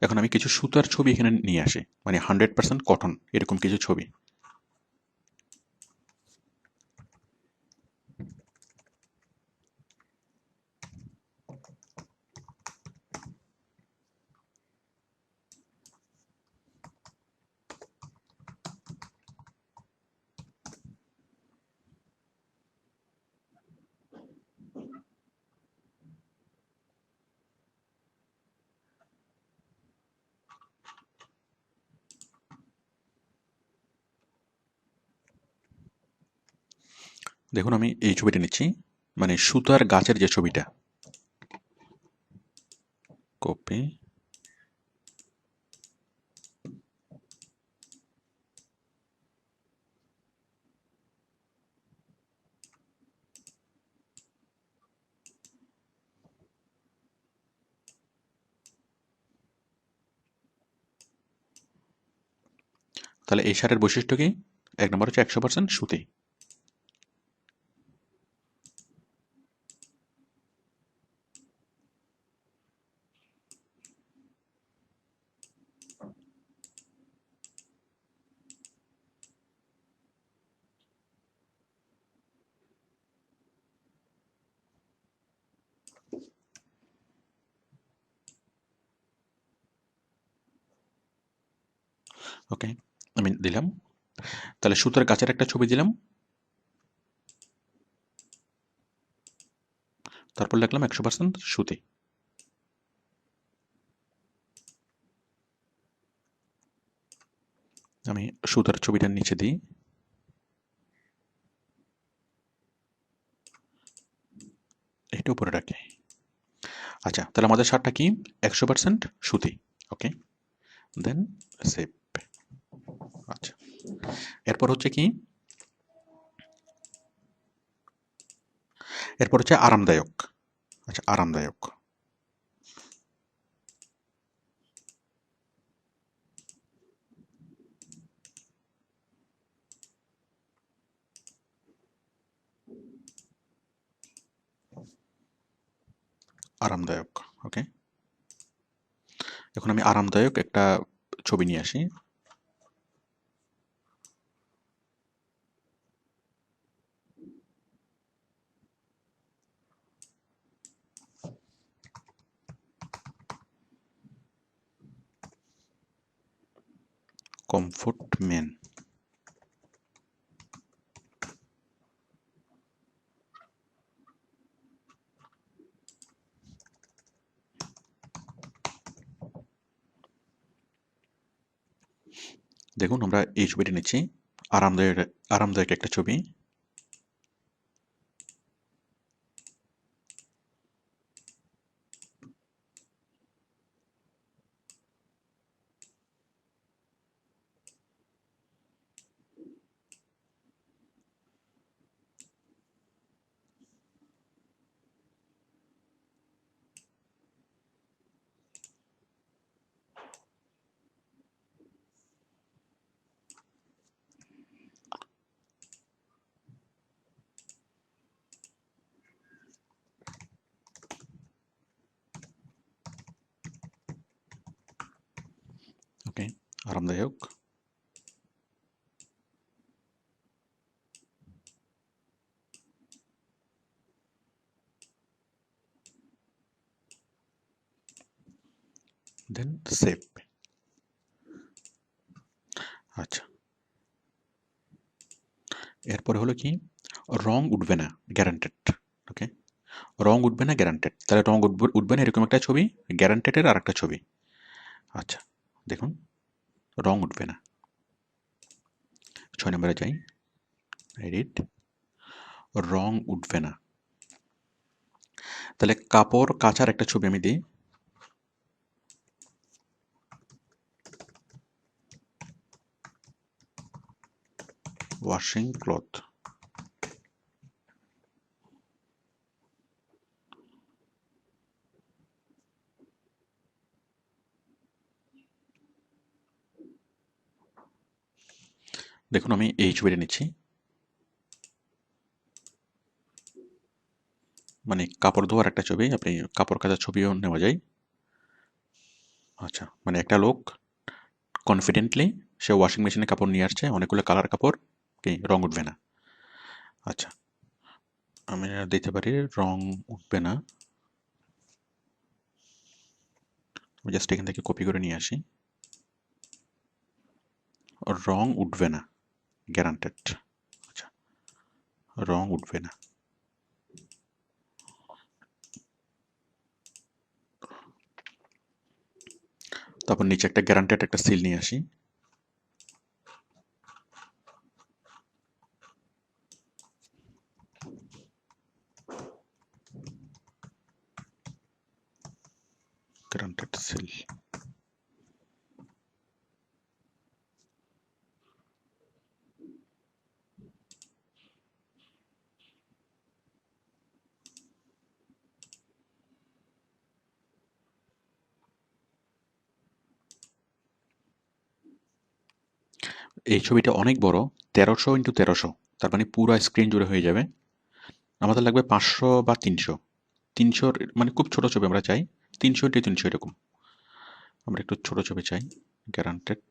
এখন আমি কিছু সুতার ছবি এখানে নিয়ে আসি, মানে 100% কটন, এরকম কিছু ছবি। দেখুন, আমি এই ছবিটা নিচ্ছি, মানে সুতার গাছের যে ছবিটা। কপি, তাহলে এই শার্টের বৈশিষ্ট্য কি? 1 নম্বর হচ্ছে 100% সুতি। ওকে, আমি দিলাম। তাহলে সুতার গাছের একটা ছবি দিলাম, তারপর লিখলাম 100% সুতি। আমি সুতার ছবিটার নিচে দিই, এটা উপরে রাখি। আচ্ছা, তাহলে আমাদের শার্টটা কি? 100% সুতি। ওকে, দেন সেভ। আচ্ছা, এরপর হচ্ছে কি, এরপর হচ্ছে আরামদায়ক। আচ্ছা, আরামদায়ক। আরামদায়ক। ওকে, এখন আমি আরামদায়ক একটা ছবি নিয়ে আসি। Comfort man. দেখুন, আমরা এই ছবিটা নিচ্ছি, আরামদায়ক, আরামদায়ক একটা ছবি। ওকে, আরামদায়ক। দেন সেভ। আচ্ছা, এরপরে হলো কি, রং উঠবে না গ্যারান্টেড। ওকে, রং উঠবে না গ্যারান্টেড, তাহলে রং উঠবে না এরকম একটা ছবি, গ্যারান্টেডের আর একটা ছবি। আচ্ছা, দেখুন রং উঠবে না। 6 নম্বরে যাই, এডিট, রং উঠবে না। তাহলে কাপড় কাচার একটা ছবি আমি দিই, ওয়াশিং ক্লথ। দেখুন আমি এই ছবিটা নিচ্ছি, মানে কাপড় ধোয়ার একটা ছবি, আপনি কাপড় কাচার ছবিও নেওয়া যায়। আচ্ছা, মানে একটা লোক কনফিডেন্টলি সে ওয়াশিং মেশিনে কাপড় নিয়ে আসছে, অনেকগুলো কালার কাপড়, কি রং উঠবে না। আচ্ছা, আমি দিতে পারি রং উঠবে না। আমি জাস্ট এখান থেকে কপি করে নিয়ে আসি, রং উঠবে না গ্যারান্টেড। আচ্ছা, রং উঠবে না। তারপর নিচে একটা গ্যারান্টেড একটা সিল নিয়ে আসি, গ্যারান্টেড সিল। এই ছবিটা অনেক বড়, 1300 × 1300, তার মানে পুরো স্ক্রিন জুড়ে হয়ে যাবে। আমাদের লাগবে 500 বা 300। 300 মানে খুব ছোট ছবি আমরা চাই, 300 × 300 এরকম। আমরা একটু ছোট ছবি চাই, গ্যারান্টেড,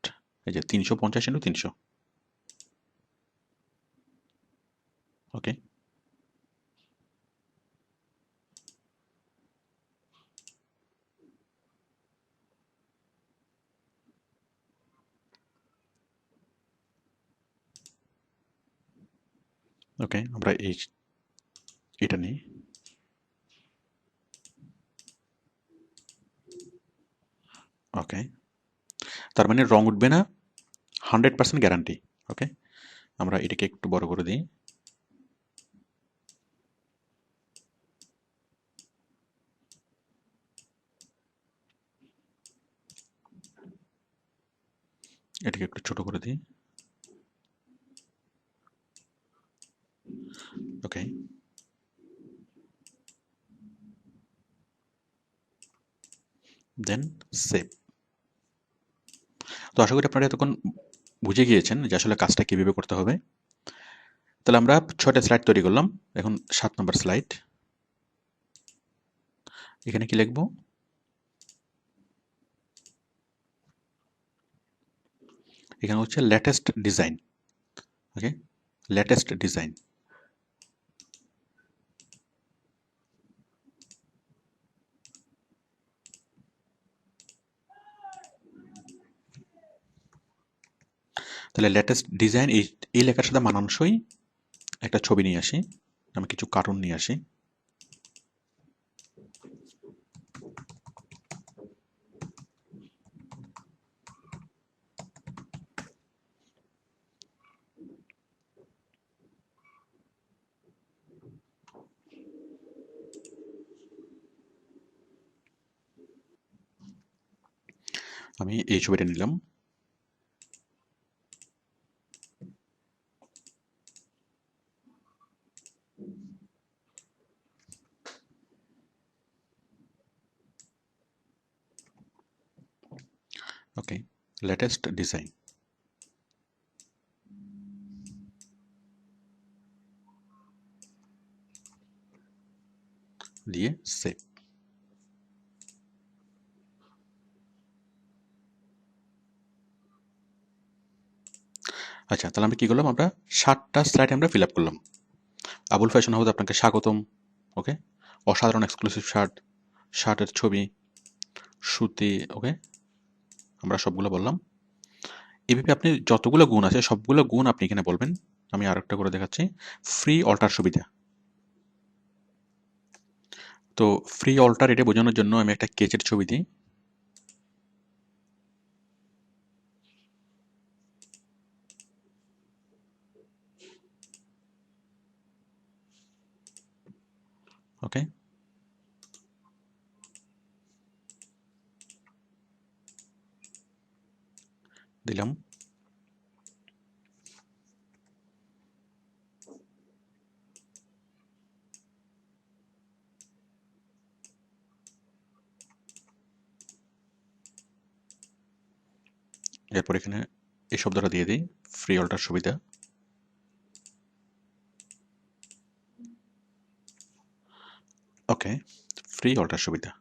এই যে 350 × 300। ওকে, ওকে, আমরা এটা নিই। ওকে, তার মানে রং উঠবে না, 100% গ্যারান্টি। ওকে, আমরা এটাকে একটু বড় করে দিই, এটাকে একটু ছোট করে দিই। ওকে, দেন সেভ। তো আশা করি আপনারা এতক্ষণ বুঝে গিয়েছেন যে আসলে কাজটা কীভাবে করতে হবে। তাহলে আমরা 6টা স্লাইড তৈরি করলাম, এখন 7 নম্বর স্লাইড। এখানে কি লিখব? এখানে হচ্ছে লেটেস্ট ডিজাইন। ওকে, লেটেস্ট ডিজাইন। তাহলে লেটেস্ট ডিজাইন, এই লেখার সাথে মানানসই একটা ছবি নিয়ে আসি, আমি কিছু কার্টুন নিয়ে আসি। আমি এই ছবিটা নিলাম। ওকে, লেটেস্ট ডিজাইন দিয়ে সেভ। আচ্ছা, তাহলে আমরা কি করলাম, আমরা 7টা স্লাইড আমরা ফিল আপ করলাম। আবুল ফ্যাশন হাউস আপনাকে স্বাগতম। ওকে, অসাধারণ এক্সক্লুসিভ শার্ট, শার্টের ছবি, সুতি, ওকে, আমরা সবগুলো বললাম। এভাবে আপনি যতগুলো গুণ আছে সবগুলো গুণ আপনি এখানে বলবেন। আমি আরেকটা করে দেখাচ্ছি, ফ্রি অল্টার সুবিধা। তো ফ্রি অল্টার এটা বোঝানোর জন্য আমি একটা কেচের ছবি দিই। ওকে, দিলাম। এরপর এখানে এই শব্দটা দিয়ে দিই, ফ্রি অল্টার সুবিধা। ওকে, ফ্রি অল্টার সুবিধা।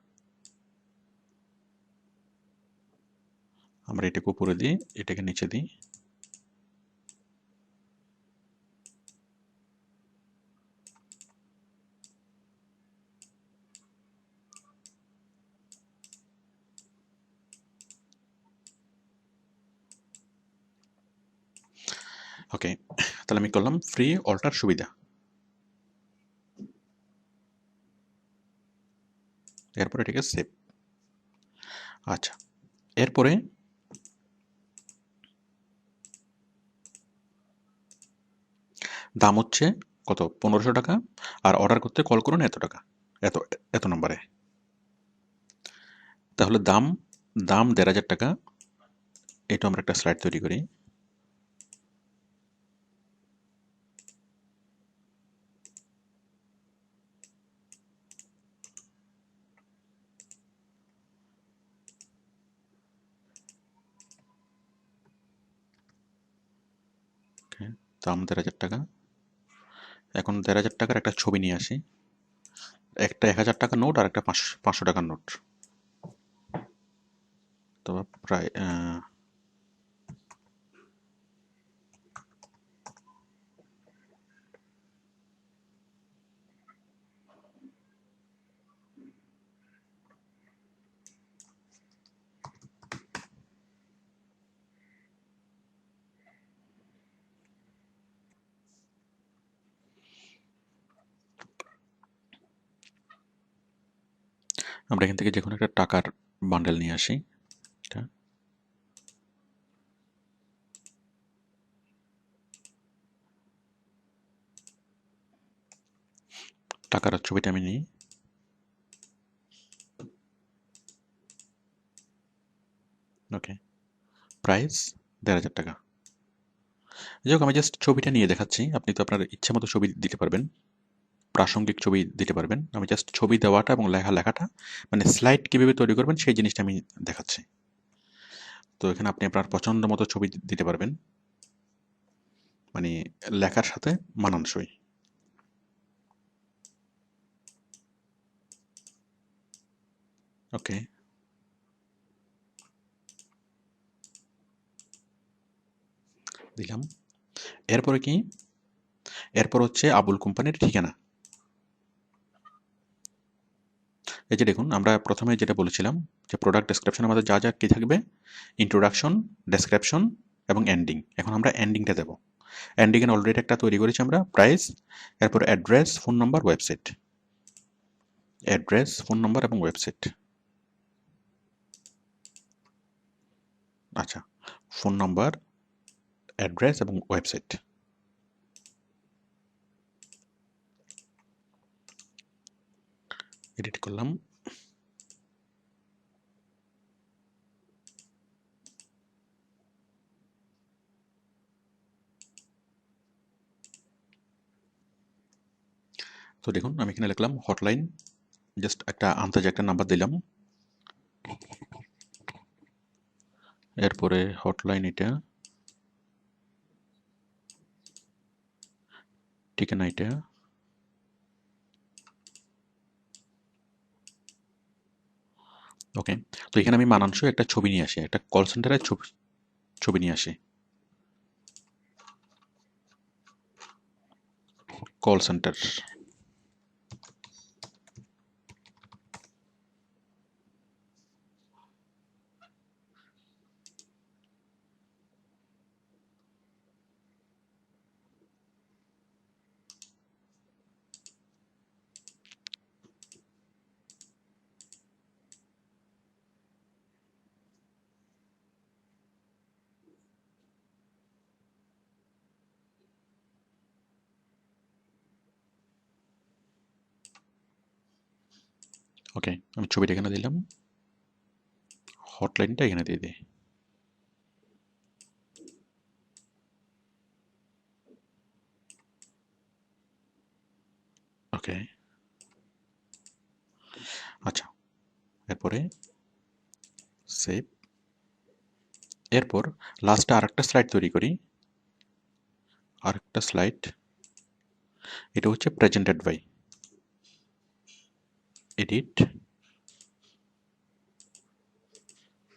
আমরা এটাকে উপরে দিই, এটাকে নিচে দিই। ওকে, তাহলে আমি করলাম ফ্রি অল্টার সুবিধা। এরপর এটাকে সেভ। আচ্ছা, এরপরে দাম হচ্ছে কত, 1500 টাকা, আর অর্ডার করতে কল করুন এত টাকা, এত এত নম্বরে। তাহলে দাম, দাম 1500 টাকা। এটা আমরা একটা স্লাইড তৈরি করি। Okay, দাম 1500 টাকা। এখন 1500 টাকার একটা ছবি নিয়ে আসি, একটা 1000 টাকার নোট আর একটা 500 টাকার নোট। তো প্রায় আমরা এখান থেকে যে কোনো একটা টাকার বান্ডেল নিয়ে আসি। এটা টাকার ছবিটা আমি নিই। ওকে, প্রাইস 1500 টাকা। যাই হোক, আমি জাস্ট ছবিটা নিয়ে দেখাচ্ছি, আপনি তো আপনার ইচ্ছা মতো ছবি দিতে পারবেন, প্রাসঙ্গিক ছবি দিতে পারবেন। আমি জাস্ট ছবি দেওয়াটা এবং লেখাটা, মানে স্লাইড কীভাবে তৈরি করবেন সেই জিনিসটা আমি দেখাচ্ছি। তো এখানে আপনি আপনার পছন্দ মতো ছবি দিতে পারবেন, মানে লেখার সাথে মানানসই। ওকে, দিলাম। এরপরে কি, এরপর হচ্ছে আবুল কোম্পানির ঠিকানা। এই যে দেখুন, আমরা প্রথমে যেটা বলেছিলাম যে প্রোডাক্ট ডেসক্রিপশন আমাদের যা যা কী থাকবে, ইন্ট্রোডাকশন, ডেসক্রিপশন এবং এন্ডিং। এখন আমরা এন্ডিংটা দেবো। এন্ডিংয়ে অলরেডি একটা তৈরি করেছি আমরা, প্রাইস, এরপর address, phone number, website. Address, phone number এবং ওয়েবসাইট। আচ্ছা, ফোন নাম্বার, অ্যাড্রেস এবং ওয়েবসাইট। এডিট করলাম। তো দেখুন, আমি এখানে লিখলাম হটলাইন, জাস্ট একটা আন্দাজে একটা নাম্বার দিলাম। এরপরে হটলাইন, এটা ঠিকানা, এটা ওকে। তো এখানে আমি মানানসই একটা ছবি নিয়ে আসি, একটা কল সেন্টারের ছবি ছবি নিয়ে আসি। Call centre. ওকে, আমি ছবিটা এখানে দিলাম, হটলাইনটা এখানে দিয়ে দিই। ওকে, আচ্ছা, এরপরে সেভ। এরপর লাস্টে আরেকটা স্লাইড তৈরি করি, আরেকটা স্লাইড। এটা হচ্ছে প্রেজেন্টেড বাই, এডিট,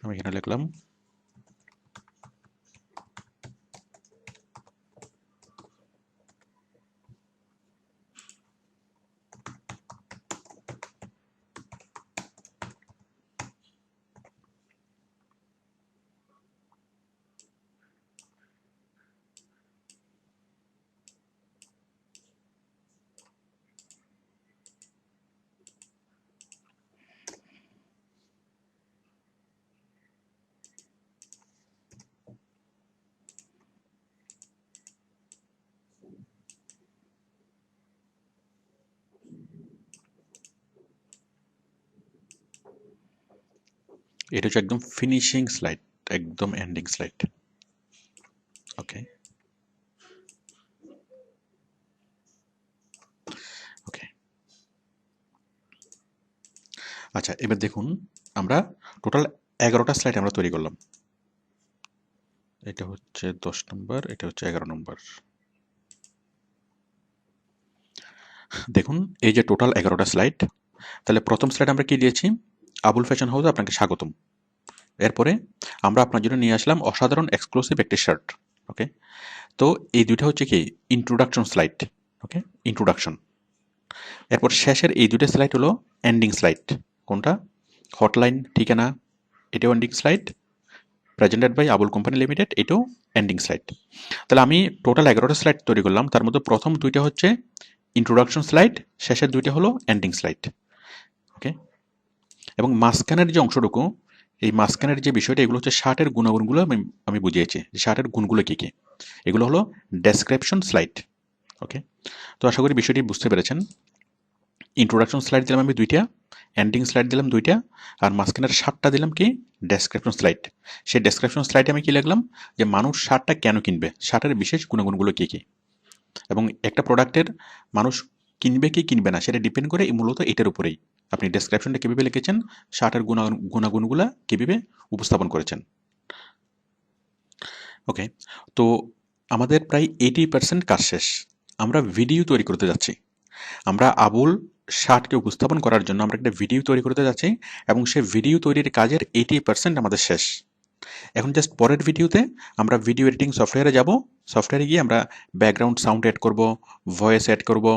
আমি এখানে লিখলাম এটা হচ্ছে একদম ফিনিশিং স্লাইড, একদম এন্ডিং স্লাইড। ওকে, ওকে, আচ্ছা, এবার দেখুন আমরা টোটাল 11টা স্লাইড আমরা তৈরি করলাম। এটা হচ্ছে 10 নম্বর, এটা হচ্ছে 11 নম্বর। দেখুন এই যে টোটাল 11টা স্লাইড, তাহলে প্রথম স্লাইড আমরা কি দিয়েছি, আবুল ফ্যাশন হাউসে আপনাকে স্বাগতম। এরপরে আমরা আপনার জন্য নিয়ে আসলাম অসাধারণ এক্সক্লুসিভ একটি শার্ট। ওকে, তো এই দুইটা হচ্ছে কি ইন্ট্রোডাকশন স্লাইড। ওকে, ইন্ট্রোডাকশন। এরপর শেষের এই দুটো স্লাইড হলো এন্ডিং স্লাইড। কোনটা, হটলাইন ঠিকানা, এটাও ending slide, presented by Abul company limited, এটাও এন্ডিং স্লাইড। তাহলে আমি টোটাল 11টা স্লাইড তৈরি করলাম, তার মধ্যে প্রথম দুইটা হচ্ছে ইন্ট্রোডাকশন স্লাইড, শেষের দুইটা হলো এন্ডিং স্লাইড। ওকে, এবং মাঝখানের যে অংশটুকু, এই মাঝখানের যে বিষয়টা, এগুলো হচ্ছে শার্টের গুণাগুণগুলো আমি বুঝিয়েছি, যে শার্টের গুণগুলো কী কী। এগুলো হলো ডেসক্রিপশন স্লাইড। ওকে, তো আশা করি বিষয়টি বুঝতে পেরেছেন। ইন্ট্রোডাকশন স্লাইড দিলাম আমি দুইটা, এন্ডিং স্লাইড দিলাম দুইটা, আর মাঝখানের শার্টটা দিলাম কি ডেসক্রিপশন স্লাইড। সেই ডেসক্রিপশন স্লাইডে আমি কি লিখলাম, যে মানুষ শার্টটা কেন কিনবে, শার্টের বিশেষ গুণাগুণগুলো কী কী, এবং একটা প্রোডাক্টের মানুষ কিনবে কি কিনবে না সেটা ডিপেন্ড করে মূলত এটার উপরেই। আপনি ডেসক্রিপশনটা কীভাবে লিখেছেন, শার্টের গুণাগুণগুলো কীভাবে উপস্থাপন করেছেন। ওকে, তো আমাদের প্রায় 80% কাজ শেষ। আমরা ভিডিও তৈরি করতে যাচ্ছি। আমরা আবুল শার্টকে উপস্থাপন করার জন্য আমরা একটা ভিডিও তৈরি করতে যাচ্ছি, এবং সেই ভিডিও তৈরির কাজের 80% আমাদের শেষ। এখন জাস্ট পরের ভিডিওতে আমরা ভিডিও এডিটিং সফটওয়্যারে যাব। সফটওয়্যারে গিয়ে আমরা ব্যাকগ্রাউন্ড সাউন্ড অ্যাড করব, ভয়েস অ্যাড করব।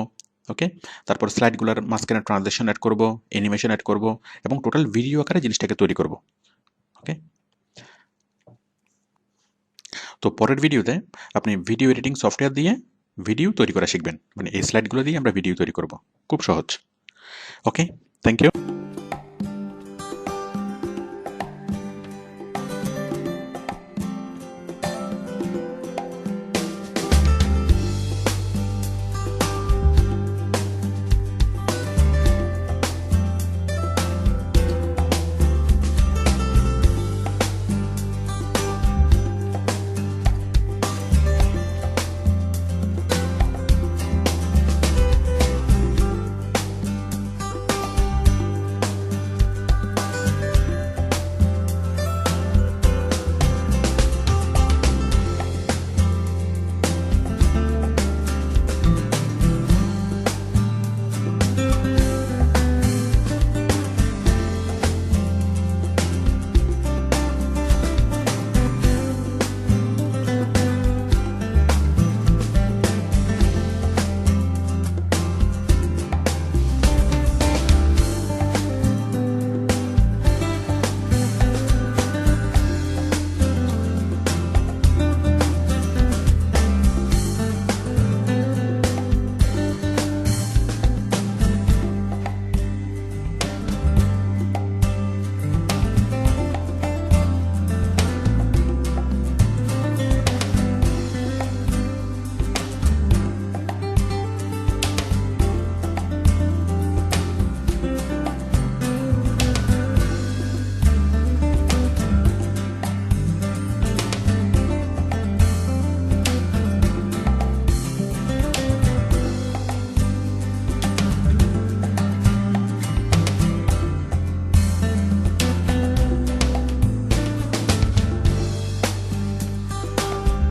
ওকে, তারপর স্লাইডগুলোর মাঝখানে ট্রানজিশন অ্যাড করব, অ্যানিমেশন অ্যাড করব, এবং টোটাল ভিডিও আকারে জিনিসটাকে তৈরি করব। ওকে, তো পরের ভিডিওতে আপনি ভিডিও এডিটিং সফটওয়্যার দিয়ে ভিডিও তৈরি করা শিখবেন, মানে এই স্লাইডগুলো দিয়ে আমরা ভিডিও তৈরি করব, খুব সহজ। ওকে, থ্যাংক ইউ।